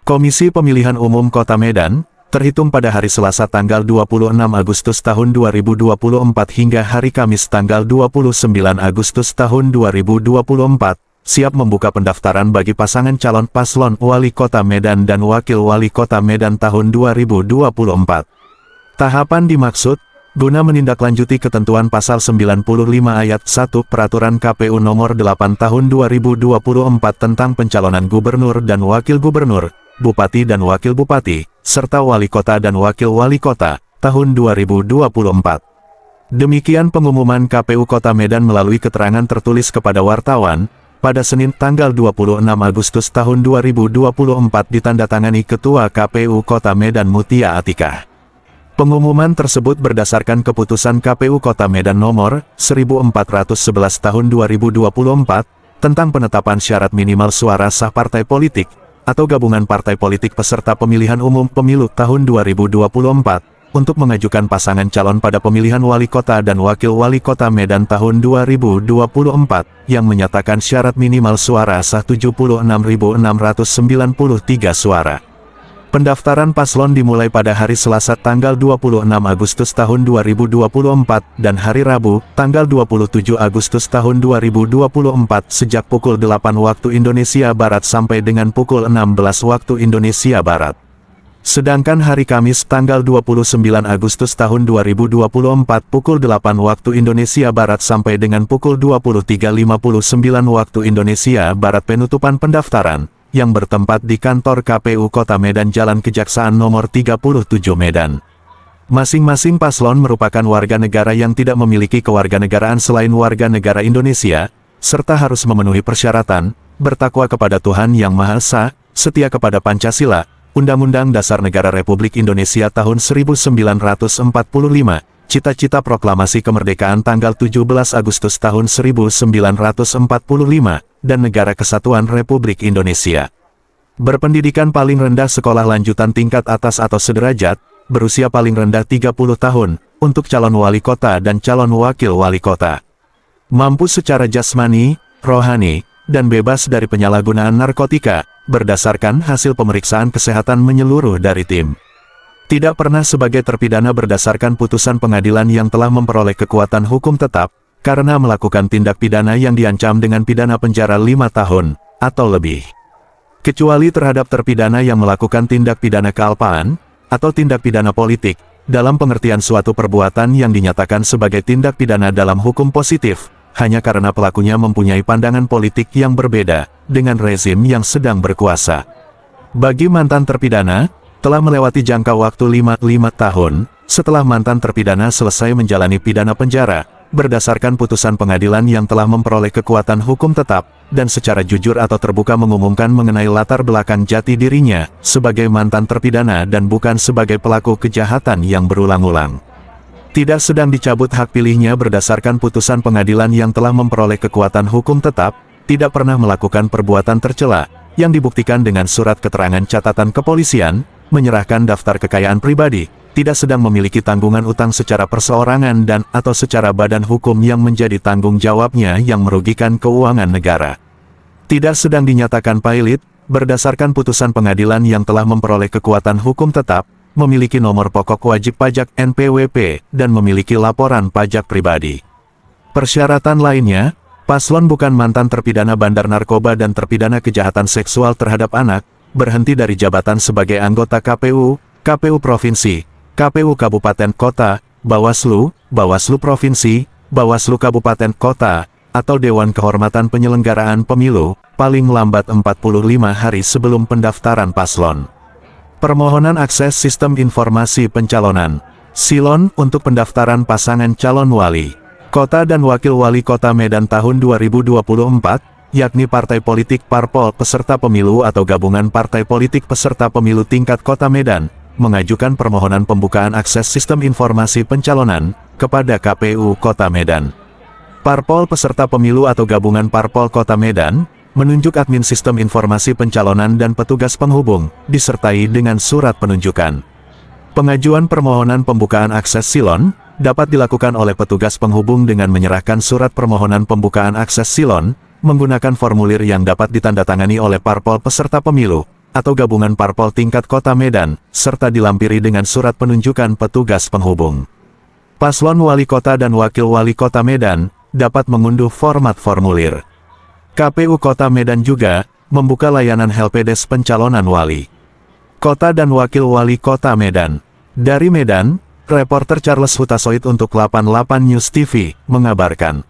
Komisi Pemilihan Umum Kota Medan, terhitung pada hari Selasa tanggal 26 Agustus tahun 2024 hingga hari Kamis tanggal 29 Agustus tahun 2024, siap membuka pendaftaran bagi pasangan calon paslon Wali Kota Medan dan Wakil Wali Kota Medan tahun 2024. Tahapan dimaksud, guna menindaklanjuti ketentuan pasal 95 ayat 1 Peraturan KPU nomor 8 tahun 2024 tentang pencalonan gubernur dan wakil gubernur, bupati dan wakil bupati, serta wali kota dan wakil wali kota, tahun 2024. Demikian pengumuman KPU Kota Medan melalui keterangan tertulis kepada wartawan, pada Senin tanggal 26 Agustus tahun 2024 ditandatangani Ketua KPU Kota Medan Mutia Atikah. Pengumuman tersebut berdasarkan keputusan KPU Kota Medan nomor 1411 tahun 2024, tentang penetapan syarat minimal suara sah partai politik, atau gabungan partai politik peserta pemilihan umum pemilu tahun 2024, untuk mengajukan pasangan calon pada pemilihan wali kota dan wakil wali kota Medan tahun 2024, yang menyatakan syarat minimal suara sah 76.693 suara. Pendaftaran paslon dimulai pada hari Selasa tanggal 26 Agustus tahun 2024 dan hari Rabu, tanggal 27 Agustus tahun 2024 sejak pukul 8 waktu Indonesia Barat sampai dengan pukul 16 waktu Indonesia Barat. Sedangkan hari Kamis tanggal 29 Agustus tahun 2024 pukul 8 waktu Indonesia Barat sampai dengan pukul 23.59 waktu Indonesia Barat penutupan pendaftaran, yang bertempat di kantor KPU Kota Medan Jalan Kejaksaan nomor 37 Medan. Masing-masing paslon merupakan warga negara yang tidak memiliki kewarganegaraan selain warga negara Indonesia, serta harus memenuhi persyaratan, bertakwa kepada Tuhan Yang Maha Esa, setia kepada Pancasila, Undang-Undang Dasar Negara Republik Indonesia tahun 1945, Cita-cita Proklamasi Kemerdekaan tanggal 17 Agustus tahun 1945, dan Negara Kesatuan Republik Indonesia. Berpendidikan paling rendah sekolah lanjutan tingkat atas atau sederajat, berusia paling rendah 30 tahun, untuk calon wali kota dan calon wakil wali kota. Mampu secara jasmani, rohani, dan bebas dari penyalahgunaan narkotika, berdasarkan hasil pemeriksaan kesehatan menyeluruh dari tim. Tidak pernah sebagai terpidana berdasarkan putusan pengadilan yang telah memperoleh kekuatan hukum tetap, karena melakukan tindak pidana yang diancam dengan pidana penjara 5 tahun, atau lebih. Kecuali terhadap terpidana yang melakukan tindak pidana kealpaan, atau tindak pidana politik, dalam pengertian suatu perbuatan yang dinyatakan sebagai tindak pidana dalam hukum positif, hanya karena pelakunya mempunyai pandangan politik yang berbeda, dengan rezim yang sedang berkuasa. Bagi mantan terpidana, telah melewati jangka waktu 5 tahun, setelah mantan terpidana selesai menjalani pidana penjara, berdasarkan putusan pengadilan yang telah memperoleh kekuatan hukum tetap, dan secara jujur atau terbuka mengumumkan mengenai latar belakang jati dirinya, sebagai mantan terpidana dan bukan sebagai pelaku kejahatan yang berulang-ulang. Tidak sedang dicabut hak pilihnya berdasarkan putusan pengadilan yang telah memperoleh kekuatan hukum tetap, tidak pernah melakukan perbuatan tercela, yang dibuktikan dengan surat keterangan catatan kepolisian, menyerahkan daftar kekayaan pribadi, tidak sedang memiliki tanggungan utang secara perseorangan dan atau secara badan hukum yang menjadi tanggung jawabnya yang merugikan keuangan negara. Tidak sedang dinyatakan pailit, berdasarkan putusan pengadilan yang telah memperoleh kekuatan hukum tetap, memiliki nomor pokok wajib pajak NPWP, dan memiliki laporan pajak pribadi. Persyaratan lainnya, paslon bukan mantan terpidana bandar narkoba dan terpidana kejahatan seksual terhadap anak, berhenti dari jabatan sebagai anggota KPU, KPU Provinsi, KPU Kabupaten Kota, Bawaslu, Bawaslu Provinsi, Bawaslu Kabupaten Kota, atau Dewan Kehormatan Penyelenggaraan Pemilu, paling lambat 45 hari sebelum pendaftaran paslon. Permohonan akses Sistem Informasi Pencalonan (SILON) untuk pendaftaran pasangan calon wali kota dan wakil wali kota Medan tahun 2024, yakni partai politik parpol peserta pemilu atau gabungan partai politik peserta pemilu tingkat kota Medan, mengajukan permohonan pembukaan akses Sistem Informasi Pencalonan kepada KPU Kota Medan. Parpol peserta pemilu atau gabungan parpol Kota Medan menunjuk admin Sistem Informasi Pencalonan dan petugas penghubung, disertai dengan surat penunjukan. Pengajuan permohonan pembukaan akses SILON dapat dilakukan oleh petugas penghubung dengan menyerahkan surat permohonan pembukaan akses SILON, menggunakan formulir yang dapat ditandatangani oleh parpol peserta pemilu, atau gabungan parpol tingkat Kota Medan, serta dilampiri dengan surat penunjukan petugas penghubung. Paslon Wali Kota dan Wakil Wali Kota Medan dapat mengunduh format formulir. KPU Kota Medan juga membuka layanan helpdesk pencalonan wali kota dan wakil wali kota Medan. Dari Medan, reporter Charles Hutasoid untuk 88 News TV mengabarkan.